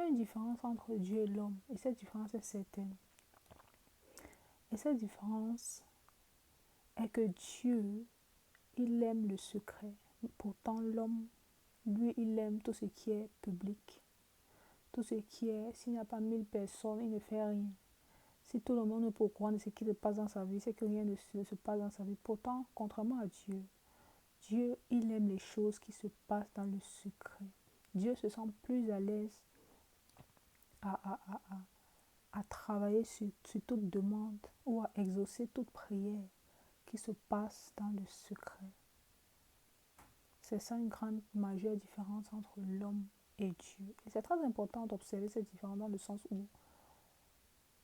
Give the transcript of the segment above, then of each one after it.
a une différence entre Dieu et l'homme, et cette différence est certaine. Et cette différence est que Dieu, il aime le secret. Pourtant, l'homme, lui, il aime tout ce qui est public. Tout ce qui est, s'il n'y a pas 1000 personnes, il ne fait rien. Si tout le monde est au courant de ce qui se passe dans sa vie, c'est que rien ne se passe dans sa vie. Pourtant, contrairement à Dieu, Dieu, il aime les choses qui se passent dans le secret. Dieu se sent plus à l'aise à, à, à, à travailler sur toute demande ou à exaucer toute prière qui se passe dans le secret. C'est ça une grande majeure différence entre l'homme et Dieu. Et c'est très important d'observer cette différence dans le sens où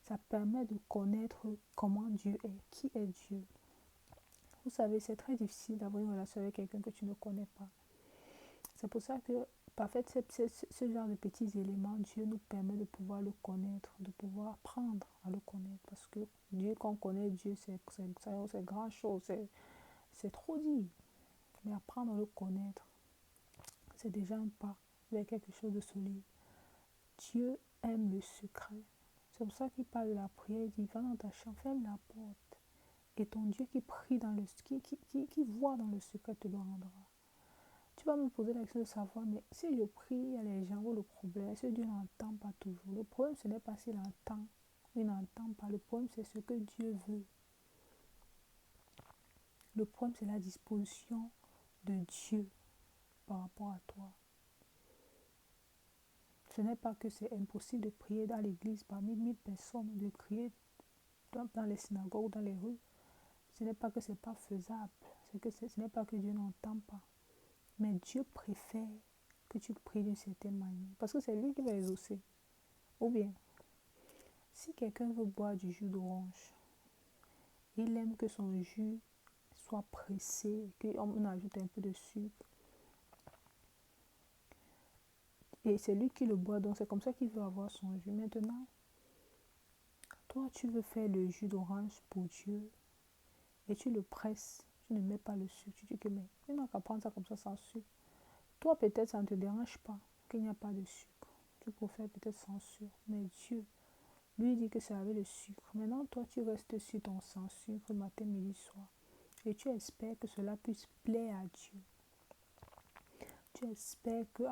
ça permet de connaître comment Dieu est, qui est Dieu. Vous savez, c'est très difficile d'avoir une relation avec quelqu'un que tu ne connais pas. C'est pour ça que, par fait, ce genre de petits éléments, Dieu nous permet de pouvoir le connaître, de pouvoir apprendre à le connaître. Parce que Dieu, quand on connaît Dieu, c'est grand chose, c'est trop dit. Mais apprendre à le connaître, c'est déjà un pas vers quelque chose de solide. Dieu aime le secret. C'est pour ça qu'il parle de la prière, il dit, va dans ta chambre, ferme la porte. Et ton Dieu qui prie dans le qui voit dans le secret te le rendra. Tu vas me poser la question de savoir, mais si je prie, il y a les gens où le problème, c'est que Dieu n'entend pas toujours. Le problème, ce n'est pas s'il entend ou il n'entend pas. Le problème, c'est ce que Dieu veut. Le problème, c'est la disposition de Dieu par rapport à toi. Ce n'est pas que c'est impossible de prier dans l'église parmi 1000 personnes, de crier dans les synagogues ou dans les rues. Ce n'est pas que ce n'est pas faisable. C'est que ce n'est pas que Dieu n'entend pas. Mais Dieu préfère que tu pries d'une certaine manière. Parce que c'est lui qui va exaucer. Ou bien, si quelqu'un veut boire du jus d'orange, il aime que son jus soit pressé, qu'on ajoute un peu de sucre. Et c'est lui qui le boit, donc c'est comme ça qu'il veut avoir son jus. Maintenant, toi, tu veux faire le jus d'orange pour Dieu et tu le presses, tu ne mets pas le sucre. Tu dis que, mais il n'a qu'à prendre ça comme ça sans sucre. Toi, peut-être, ça ne te dérange pas qu'il n'y a pas de sucre. Tu préfères peut-être sans sucre. Mais Dieu, lui, dit que c'est avec le sucre. Maintenant, toi, tu restes sur ton sans sucre matin, midi, soir. Et tu espères que cela puisse plaire à Dieu. Tu espères que,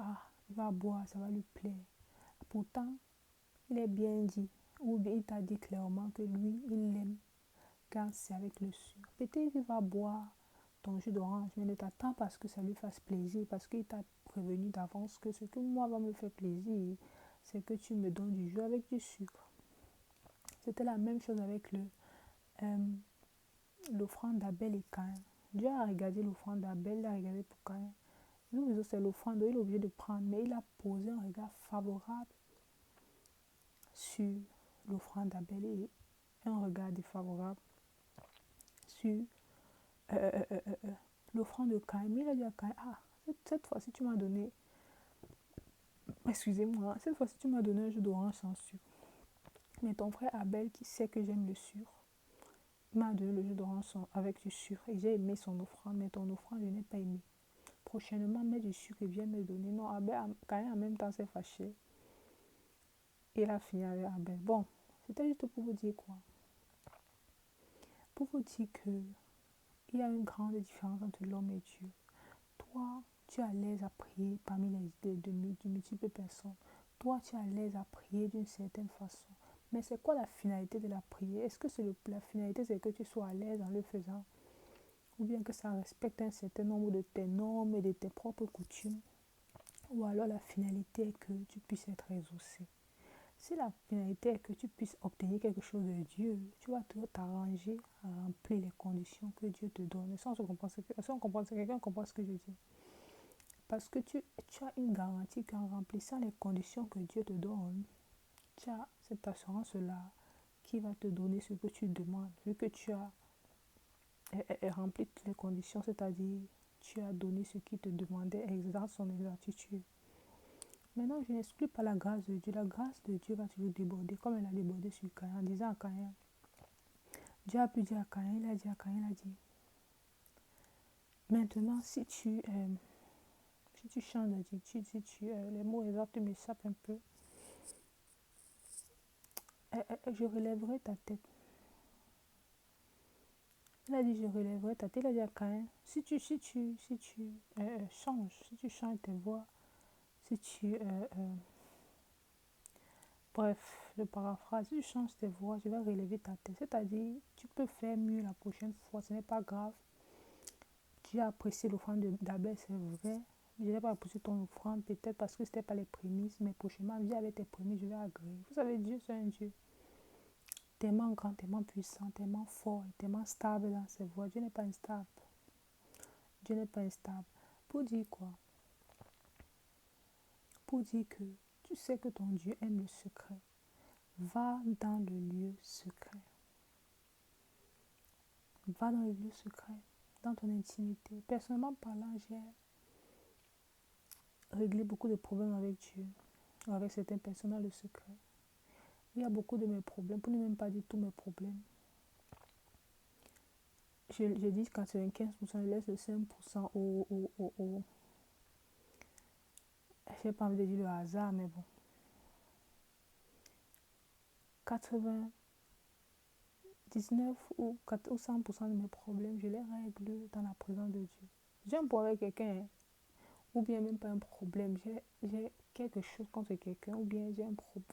il va boire, ça va lui plaire. Pourtant, il est bien dit, ou bien il t'a dit clairement que lui, il aime quand c'est avec le sucre. Peut-être qu'il va boire ton jus d'orange, mais ne t'attends pas à ce que ça lui fasse plaisir, parce qu'il t'a prévenu d'avance que ce que moi va me faire plaisir, c'est que tu me donnes du jus avec du sucre. C'était la même chose avec l'offrande d'Abel et Caïn. Dieu a regardé l'offrande d'Abel, il a regardé pour Caïn. Nous, c'est l'offrande, il est obligé de prendre, mais il a posé un regard favorable sur l'offrande d'Abel et un regard défavorable sur l'offrande de Caïn. Mais il a dit à Caïn, cette fois-ci tu m'as donné, excusez-moi, cette fois-ci tu m'as donné un jus d'orange sans sucre. Mais ton frère Abel, qui sait que j'aime le sucre, m'a donné le jus d'orange avec du sucre et j'ai aimé son offrande, mais ton offrande je n'ai pas aimé. Prochainement, mets du sucre et viens me donner. Non, Abel, Caïn en même temps s'est fâché. Il a fini avec Abel. Bon, c'était juste pour vous dire quoi? Pour vous dire que il y a une grande différence entre l'homme et Dieu. Toi, tu es à l'aise à prier parmi de multiples personnes. Toi, tu es à l'aise à prier d'une certaine façon. Mais c'est quoi la finalité de la prière? Est-ce que la finalité, c'est que tu sois à l'aise en le faisant? Ou bien que ça respecte un certain nombre de tes normes et de tes propres coutumes? Ou alors la finalité est que tu puisses être exaucé? Si la finalité est que tu puisses obtenir quelque chose de Dieu, tu vas toujours t'arranger à remplir les conditions que Dieu te donne. Et ça, on comprend quelqu'un comprend ce que je dis. Parce que tu as une garantie qu'en remplissant les conditions que Dieu te donne, tu as cette assurance-là qui va te donner ce que tu demandes. Vu que tu as rempli toutes les conditions, c'est-à-dire tu as donné ce qu'il te demandait dans son exactitude. Maintenant, je n'exclus pas la grâce de Dieu. La grâce de Dieu va toujours déborder, comme elle a débordé sur Caïn, en disant à Caïn. Dieu a pu dire à Caïn, il a dit à Caïn, il a dit. Maintenant, si tu changes d'attitude, les mots exacts m'échappent un peu. Je relèverai ta tête. Il a dit, je relèverai ta tête. Il a dit à Caïn, si tu changes, si tu changes tes voix, si tu... bref, je paraphrase, si tu changes tes voix, je vais relever ta tête. C'est-à-dire, tu peux faire mieux la prochaine fois, ce n'est pas grave. Tu as apprécié l'offrande d'Abel, c'est vrai. Je n'ai pas apprécié ton offrande, peut-être parce que ce n'était pas les prémices, mais prochainement, viens avec tes prémices, je vais agréer. Vous savez, Dieu, c'est un Dieu tellement grand, tellement puissant, tellement fort, tellement stable dans ses voies. Dieu n'est pas instable. Dieu n'est pas instable. Pour dire quoi? Pour dire que tu sais que ton Dieu aime le secret. Va dans le lieu secret. Va dans le lieu secret, dans ton intimité. Personnellement parlant, j'ai réglé beaucoup de problèmes avec Dieu, avec certaines personnes dans le secret. Il y a beaucoup de mes problèmes, pour ne même pas dire tous mes problèmes. Je dis 95%, je laisse le 5% je n'ai pas envie de dire le hasard, mais bon. 99 ou 100% de mes problèmes, je les règle dans la présence de Dieu. J'ai un problème avec quelqu'un, hein, ou bien même pas un problème, j'ai quelque chose contre quelqu'un, ou bien j'ai un problème.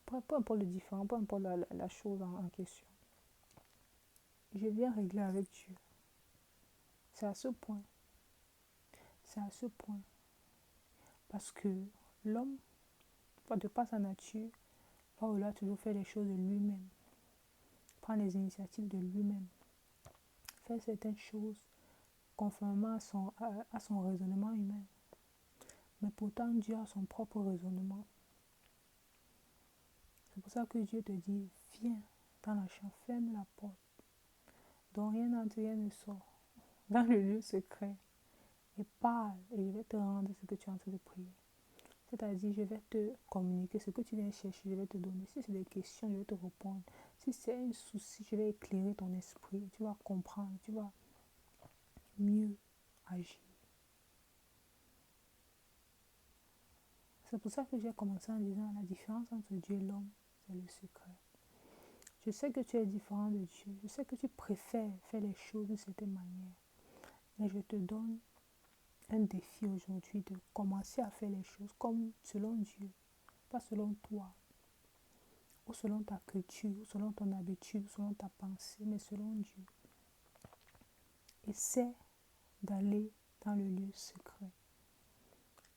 Peu importe le différent, peu importe la chose en question. Je viens régler avec Dieu. C'est à ce point. C'est à ce point. Parce que l'homme, de par sa nature, va vouloir toujours faire les choses de lui-même. Prendre les initiatives de lui-même. Faire certaines choses conformément à son raisonnement humain. Mais pourtant, Dieu a son propre raisonnement. C'est pour ça que Dieu te dit, viens dans la chambre, ferme la porte, dont rien n'entre, rien ne sort, dans le lieu secret, et parle, et je vais te rendre ce que tu es en train de prier. C'est-à-dire, je vais te communiquer ce que tu viens chercher, je vais te donner. Si c'est des questions, je vais te répondre. Si c'est un souci, je vais éclairer ton esprit. Tu vas comprendre, tu vas mieux agir. C'est pour ça que j'ai commencé en disant la différence entre Dieu et l'homme, c'est le secret. Je sais que tu es différent de Dieu. Je sais que tu préfères faire les choses de cette manière. Mais je te donne un défi aujourd'hui de commencer à faire les choses comme selon Dieu, pas selon toi, ou selon ta culture, ou selon ton habitude, ou selon ta pensée, mais selon Dieu. Essaie d'aller dans le lieu secret,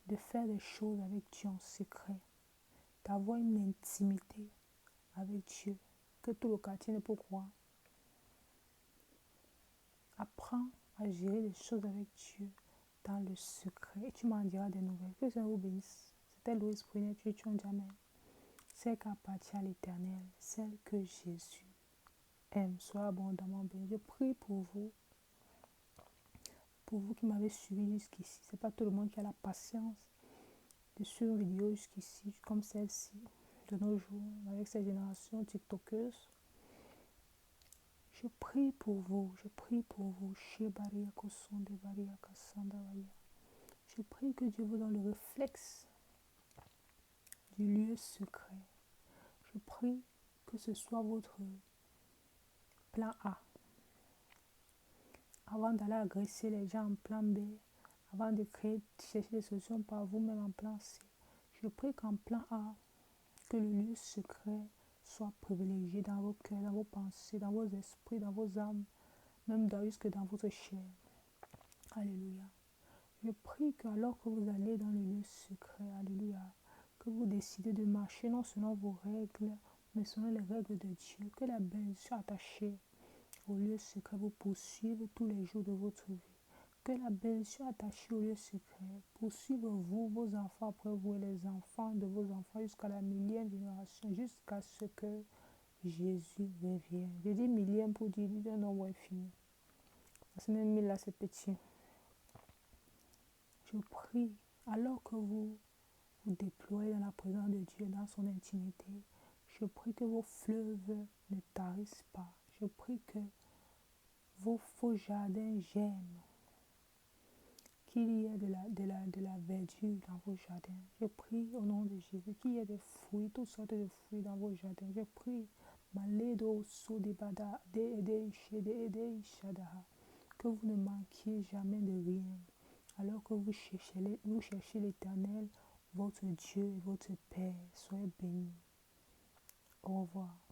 de faire des choses avec Dieu en secret, d'avoir une intimité avec Dieu que tout le quartier ne peut croire. Apprends à gérer les choses avec Dieu dans le secret et tu m'en diras des nouvelles. Que Dieu vous bénisse. C'était Louise Brunet, tu es jamais. Celle qui appartient à l'Éternel, celle que Jésus aime, soit abondamment béni. Je prie pour vous qui m'avez suivi jusqu'ici. C'est pas tout le monde qui a la patience de suivre une vidéo jusqu'ici, comme celle-ci, de nos jours, avec cette génération tiktokeuses. Je prie pour vous, je prie pour vous. Je prie que Dieu vous donne le réflexe du lieu secret. Je prie que ce soit votre plan A. Avant d'aller agresser les gens en plan B, avant de chercher des solutions par vous-même en plan C, je prie qu'en plan A, que le lieu secret soit privilégié dans vos cœurs, dans vos pensées, dans vos esprits, dans vos âmes, même jusque dans votre chair. Alléluia. Je prie qu'alors que vous allez dans le lieu secret, alléluia, que vous décidez de marcher non selon vos règles, mais selon les règles de Dieu, que la bénédiction attachée au lieu secret vous poursuive tous les jours de votre vie. Que la bénédiction attachée au lieu secret poursuive vous, vos enfants après vous et les enfants de vos enfants jusqu'à la millième génération, jusqu'à ce que Jésus revienne. Je dis millième pour dire un nombre infini. Parce que même 1000 là c'est petit. Je prie, alors que vous vous déployez dans la présence de Dieu, dans son intimité, je prie que vos fleuves ne tarissent pas. Je prie que vos jardins germent, qu'il y ait de la verdure dans vos jardins. Je prie au nom de Jésus qu'il y ait des fruits, toutes sortes de fruits dans vos jardins. Je prie, Maledo Sodebada, que vous ne manquiez jamais de rien, alors que vous cherchez l'Éternel, votre Dieu et votre Père. Soyez bénis. Au revoir.